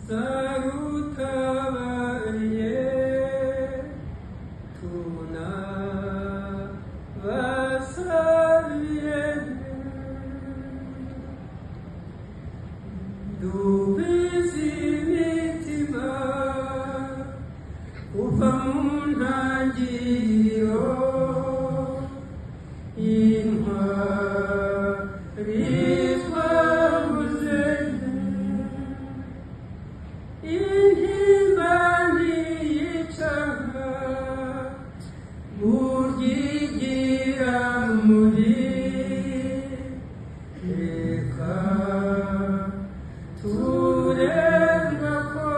zarutabariye tunabasabiye dubize imitima kuva mu ntangiriro intwari twabuze intimba ntiyicanga buryigira muri reka turenga ko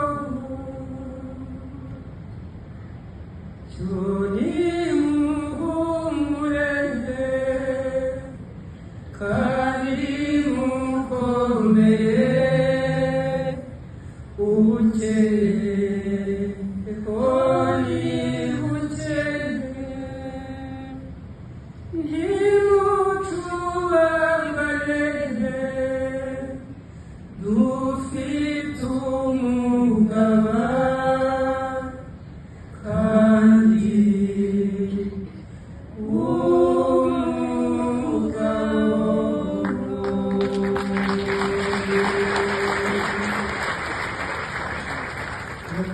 cyoni muhumurenge kandi mukomeye ubukeye koni bukeye ntimucubangarenge dufite umugaba